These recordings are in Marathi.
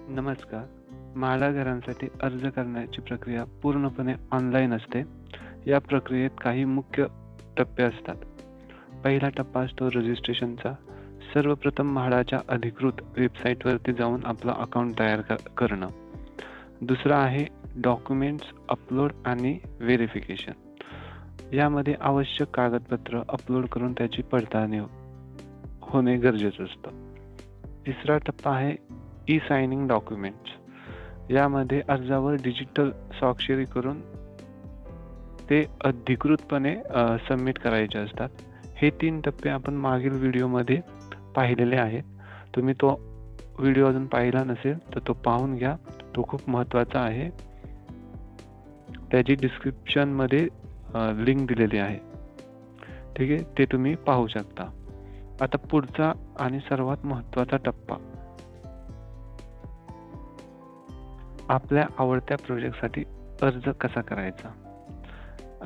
नमस्कार. म्हाडा घरांसाठी अर्ज करण्याची प्रक्रिया पूर्णपणे ऑनलाईन असते. या प्रक्रियेत काही मुख्य टप्पे असतात. पहिला टप्पा असतो रजिस्ट्रेशनचा. सर्वप्रथम म्हाडाच्या अधिकृत वेबसाईटवरती जाऊन आपलं अकाउंट तयार करणं. दुसरा आहे डॉक्युमेंट्स अपलोड आणि व्हेरिफिकेशन. यामध्ये आवश्यक कागदपत्र अपलोड करून त्याची पडताळणी होणे गरजेचं असतं. तिसरा टप्पा आहे ई सायनिंग डॉक्युमेंट्स. यामध्ये अर्जावर डिजिटल स्वाक्षरी करून ते अधिकृतपणे सबमिट करायचे असतात. हे 3 टप्पे आपण मागील व्हिडिओमध्ये पाहिलेले आहेत. तुम्ही तो व्हिडिओ अजून पाहिला नसेल तर तो पाहून घ्या. तो खूप महत्त्वाचा आहे. त्याची डिस्क्रिप्शनमध्ये लिंक दिलेली आहे. ठीक आहे, ते तुम्ही पाहू शकता. आता पुढचा आणि सर्वात महत्त्वाचा टप्पा, आपल्या आवडत्या प्रोजेक्टसाठी अर्ज कसा करायचा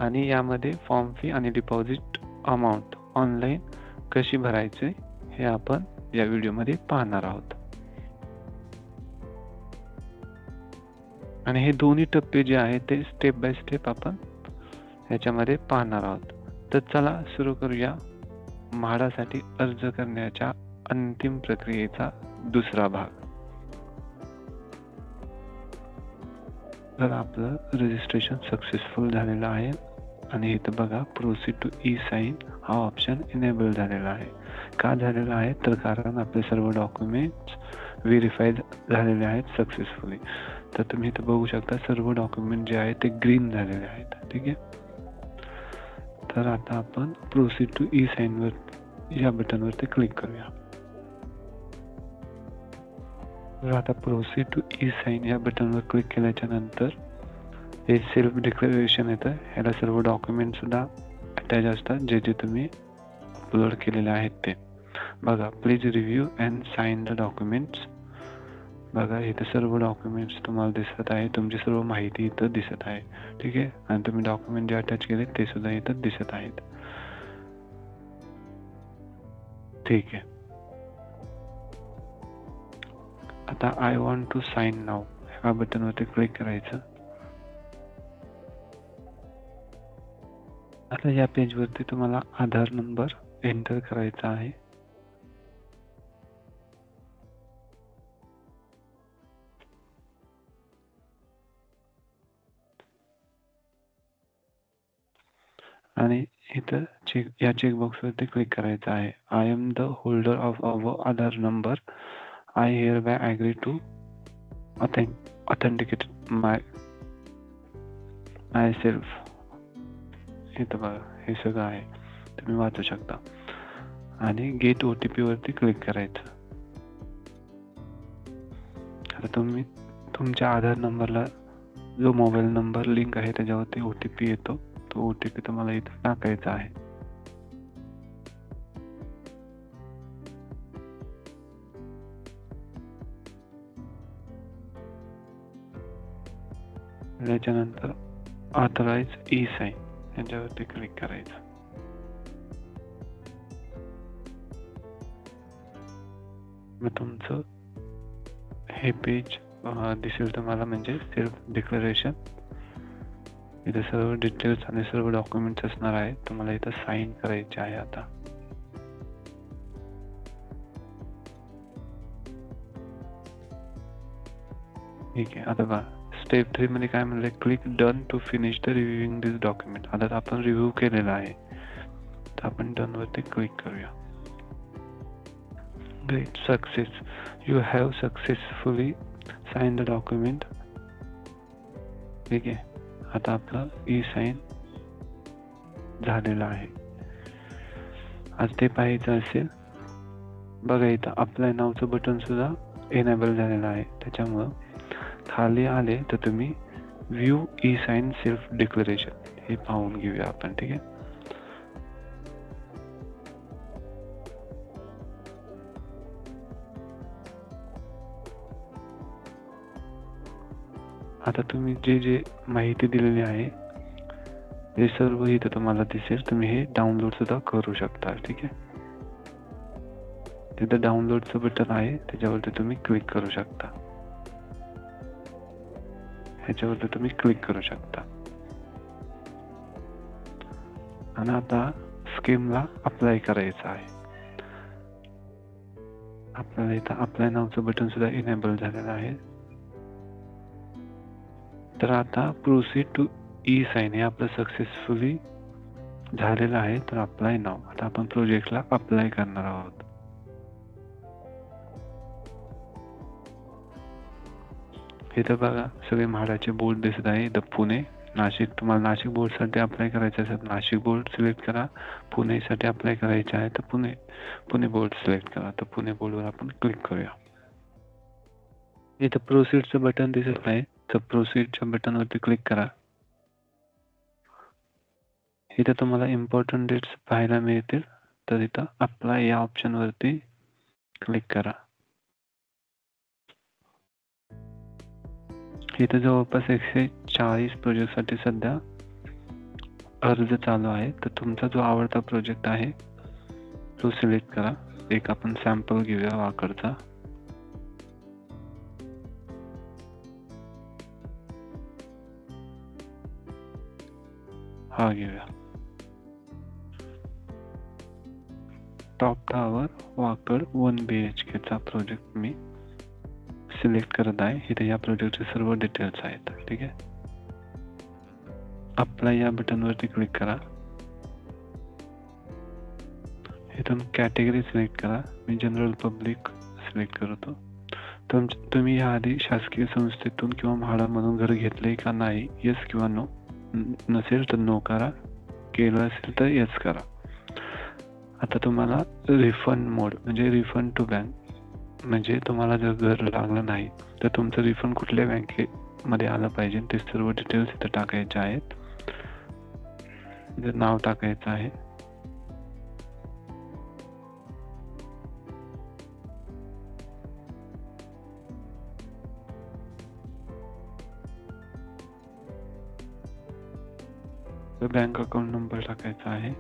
आणि यामध्ये फॉर्म फी आणि डिपॉझिट अमाउंट ऑनलाईन कशी भरायची हे आपण या व्हिडिओमध्ये पाहणार आहोत. आणि हे दोन्ही टप्पे जे आहेत ते स्टेप बाय स्टेप आपण याच्यामध्ये पाहणार आहोत. तर चला सुरू करूया म्हाडासाठी अर्ज करण्याच्या अंतिम प्रक्रियेचा दुसरा भाग. तर आपलं रजिस्ट्रेशन सक्सेसफुल झालेलं आहे आणि इथं बघा प्रोसीड टू ई साइन हा ऑप्शन इनेबल झालेला आहे. का झालेला आहे तर कारण आपले सर्व डॉक्युमेंट्स व्हेरीफाय झालेले आहेत सक्सेसफुली. तर तुम्ही इथं बघू शकता सर्व डॉक्युमेंट जे आहेत ते ग्रीन झालेले आहेत. ठीक आहे, तर आता आपण प्रोसीड टू ई साइन वर या बटनवरती क्लिक करूया. तर आता प्रोसीड टू ई साइन या बटनवर क्लिक केल्याच्या नंतर हे सेल्फ डिक्लेरेशन येतं. ह्याला सर्व डॉक्युमेंट सुद्धा अटॅच असतात जे जे तुम्ही अपलोड केलेले आहेत ते. बघा please review and sign the documents. बघा इथं सर्व डॉक्युमेंट्स तुम्हाला दिसत आहे. तुमची सर्व माहिती इथं दिसत आहे. ठीक आहे, आणि तुम्ही डॉक्युमेंट जे अटॅच केले ते सुद्धा इथं दिसत आहेत. ठीक आहे, आता आय वॉन्ट टू साइन नाव ह्या बटनवरती क्लिक करायचं. आता या पेजवरती तुम्हाला आधार नंबर एंटर करायचा आहे. आणि इथं या चेकबॉक्सवरती क्लिक करायचं आहे. I am the holder of our Aadhaar number. I hereby agree to authenticate myself. इथं बघा हे सगळं आहे, तुम्ही वाचू शकता. आणि गेट OTP वरती क्लिक करायचं. आता तुम्ही तुमच्या आधार नंबरला जो मोबाईल नंबर लिंक आहे त्याच्यावरती OTP येतो. तो OTP तुम्हाला इथं टाकायचा आहे. त्याच्यानंतर ऑथराइज ई साइन याच्यावरती क्लिक करायचं. मग तुमचं हे पेज दिसेल तुम्हाला, म्हणजे सेल्फ डिक्लेरेशन. इथे सर्व डिटेल्स आणि सर्व डॉक्युमेंट्स असणार आहेत. तुम्हाला इथं साइन करायचे आहे. आता ठीक आहे, आता बघा स्टेप 3 मध्ये काय म्हणलंय, click done to finish the reviewing this document. आता आपण रिव्ह्यू केलेला आहे तर आपण डन वरती क्लिक करूया. Great success, you have successfully sign the document. ठीक आहे, आता आपलं ई साइन झालेलं आहे. आज ते पाहायचं असेल बघा इथं अप्लाय नावचं बटन सुद्धा एनेबल झालेलं आहे. त्याच्यामुळं खाली आले तर तुम्ही view e sign self declaration हे पाहून घेऊया आपण. ठीक आहे, आता तुम्ही जे जे माहिती दिलेली आहे हे सर्व इथं तुम्हाला दिसेल. तुम्ही हे डाउनलोड सुद्धा करू शकता. ठीक आहे, तिथं डाउनलोडचं बटन आहे त्याच्यावरती तुम्ही क्लिक करू शकता. ह्याच्यावरती तुम्ही क्लिक करू शकता आणि आता स्कीमला अप्लाय करायचं आहे. आपल्याला इथं अप्लाय नावचं बटन सुद्धा इनेबल झालेलं आहे. तर आता प्रोसीड टू ई साइन हे आपलं सक्सेसफुली झालेलं आहे. तर अप्लाय नाव, आता आपण प्रोजेक्टला अप्लाय करणार आहोत. इथं बघा सगळे म्हाडाचे बोर्ड दिसत आहे. इथं पुणे, नाशिक, तुम्हाला नाशिक बोर्ड साठी अप्लाय करायचं असेल नाशिक बोर्ड सिलेक्ट करा. पुणे साठी अप्लाय करायचे आहे तर पुणे बोर्ड सिलेक्ट करा. तर पुणे बोर्डवर आपण क्लिक करूया. इथं प्रोसीडचं बटन दिसत आहे, तर प्रोसीडच्या बटनवरती क्लिक करा. इथं तुम्हाला इम्पॉर्टंट डेट्स पाहायला मिळतील. तर इथं अप्लाय या ऑप्शन वरती क्लिक करा. इथं जवळपास 140 प्रोजेक्ट साठी सध्या अर्ज चालू आहे. तर तुमचा जो आवडता प्रोजेक्ट आहे तो सिलेक्ट करा. एक आपण सॅम्पल घेऊया वाकडचा. हा घेऊया. टॉप टावर वाकड 1 BHK चा प्रोजेक्ट मी सिलेक्ट करत आहे. इथे या प्रोजेक्टचे सर्व डिटेल्स आहेत. ठीक आहे. अप्लाय या बटन वरती क्लिक करा. इथून कॅटेगरी सिलेक्ट करा. मी जनरल पब्लिक सिलेक्ट करतो. तुम्ही याआधी शासकीय संस्थेतून किंवा म्हाडामधून घर घेतले का नाही, येस किंवा नो. नसेल तर नो करा, केलं असेल तर येस करा. आता तुम्हाला रिफंड मोड म्हणजे रिफंड टू बँक, म्हणजे तुम्हाला जर घर लागलं नाही तर तुमचं रिफंड कुठल्या बँकेमध्ये आलं पाहिजे ते सर्व डिटेल्स इथं टाकायचे आहेत. इथं नाव टाकायचं आहे. बँक अकाउंट नंबर टाकायचा आहे.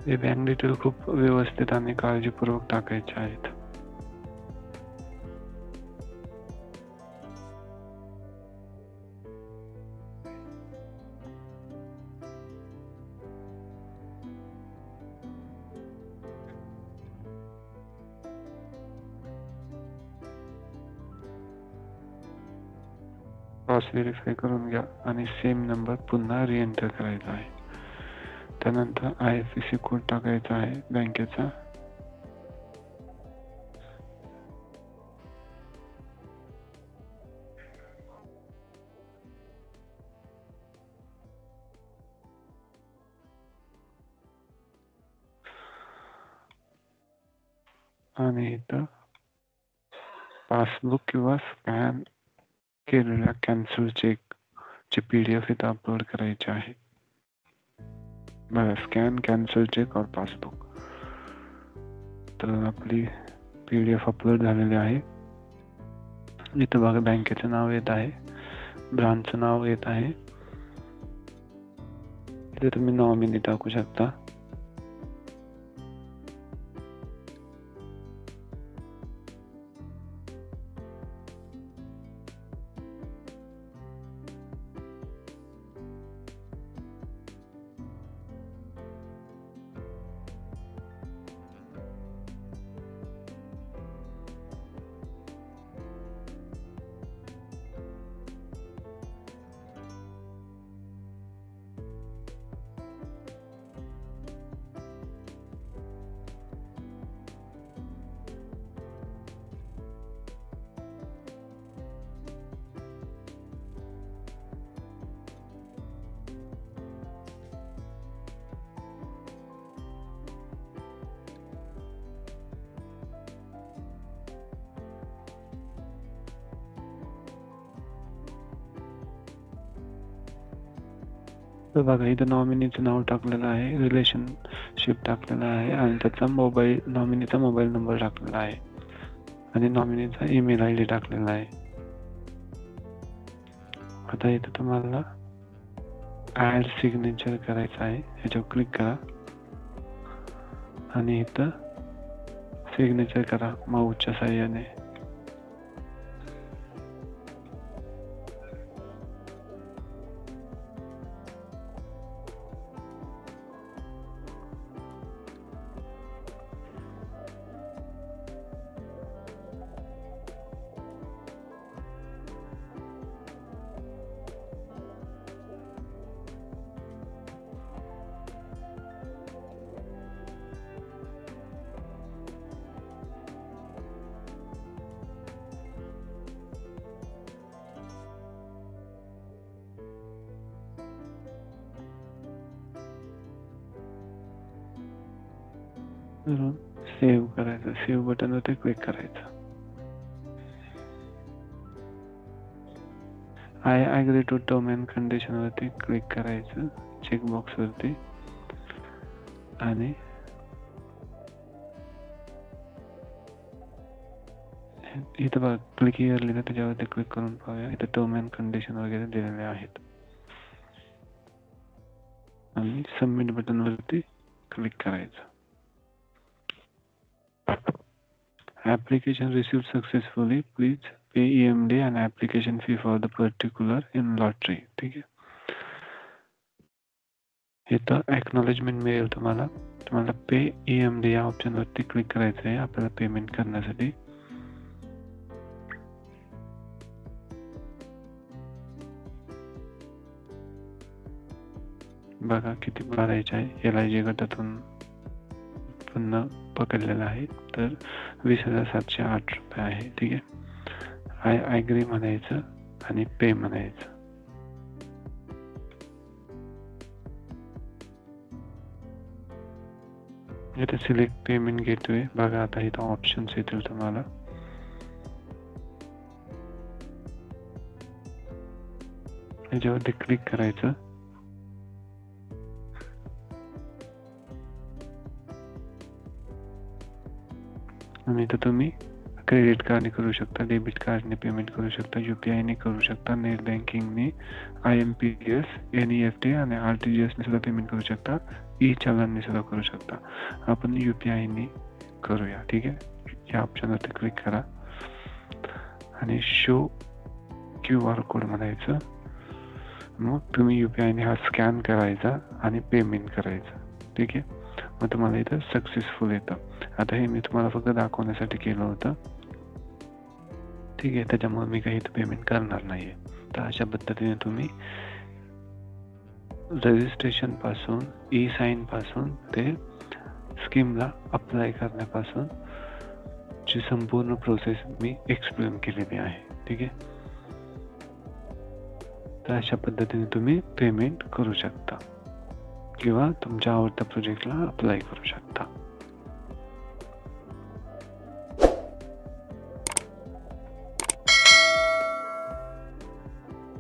हे बँक डिटेल खूप व्यवस्थित आणि काळजीपूर्वक टाकायचे आहेत. क्रॉस व्हेरीफाय करून घ्या आणि सेम नंबर पुन्हा रिएंटर करायचा आहे. त्यानंतर IFSC कोड टाकायचा आहे बँकेचा. आणि इथं पासबुक किंवा स्कॅन केलेल्या कॅन्सल चेक ची PDF इथं अपलोड करायची आहे. बघा, स्कॅन कॅन्सल चेक और पासबुक. तर आपली PDF अपलोड झालेली आहे. इथं बघा बँकेचं नाव येत आहे, ब्रांचचं नाव येत आहे. इथे तुम्ही नॉमिनी टाकू शकता. तर बघा इथं नॉमिनीचं नाव टाकलेलं आहे, रिलेशनशिप टाकलेलं आहे आणि त्याचा नॉमिनीचा मोबाईल नंबर टाकलेला आहे आणि नॉमिनीचा ईमेल ID टाकलेला आहे. आता इथं तुम्हाला ऍड सिग्नेचर करायचं आहे, ह्याच्यावर क्लिक करा आणि इथं सिग्नेचर करा माऊसच्या साहाय्याने. सेव्ह करायचं, सेव्ह बटनवरती क्लिक करायचं. I agree to term and condition वरती क्लिक करायचं, चेकबॉक्स वरती, आणि इथं बघा क्लिक हिअर लिहिलं, त्याच्यावरती क्लिक करून पाहूया. इथं टर्म अँड कंडिशन वगैरे दिलेले आहेत आणि सबमिट बटन वरती क्लिक करायचं. Application received successfully. Please pay EMD and application fee for the particular in lottery. ठीक आहे. इथं एक्नॉलेजमेंट मिळेल तुम्हाला. तुम्हाला पे EMD या ऑप्शन वरती क्लिक करायचं आहे आपल्याला पेमेंट करण्यासाठी. बघा किती भरायचे आहे. LIG गटातून पुन्हा पकडलेला आहे, तर 20,708 रुपये आहे. ठीक आहे. आय ॲग्री म्हणायचं आणि पे म्हणायचं. इथे सिलेक्ट पेमेंट गेटवे. बघा आता इथं ऑप्शन्स येतील तुम्हाला. याच्यावरती क्लिक करायचं आणि इथं तुम्ही क्रेडिट कार्डने करू शकता, डेबिट कार्डने पेमेंट करू शकता, UPI ने करू शकता, नेट बँकिंगने, IMPS, NEFT आणि RTGS ने सुद्धा पेमेंट करू शकता, ई-चलनने सुद्धा करू शकता. आपण UPI ने करूया. ठीक आहे. या ऑप्शनवरती क्लिक करा आणि शो QR कोड म्हणायचं. मग तुम्ही UPI ने हा स्कॅन करायचा आणि पेमेंट करायचं. ठीक आहे. मग तुम्हाला इथं सक्सेसफुल येतं. आता हे मी तुम्हाला फक्त दाखवण्यासाठी केलं होतं. ठीक आहे. त्याच्यामुळे मी काही पेमेंट करणार नाहीये. तर अशा पद्धतीने तुम्ही रजिस्ट्रेशन पासून, ई-साइन पासून ते स्कीमला अप्लाय करण्यापासून ची संपूर्ण प्रोसेस मी एक्सप्लेन केलेली आहे. ठीक आहे. तर अशा पद्धतीने तुम्ही पेमेंट करू शकता किंवा तुमच्या आवडत्या प्रोजेक्टला अप्लाय करू शकता.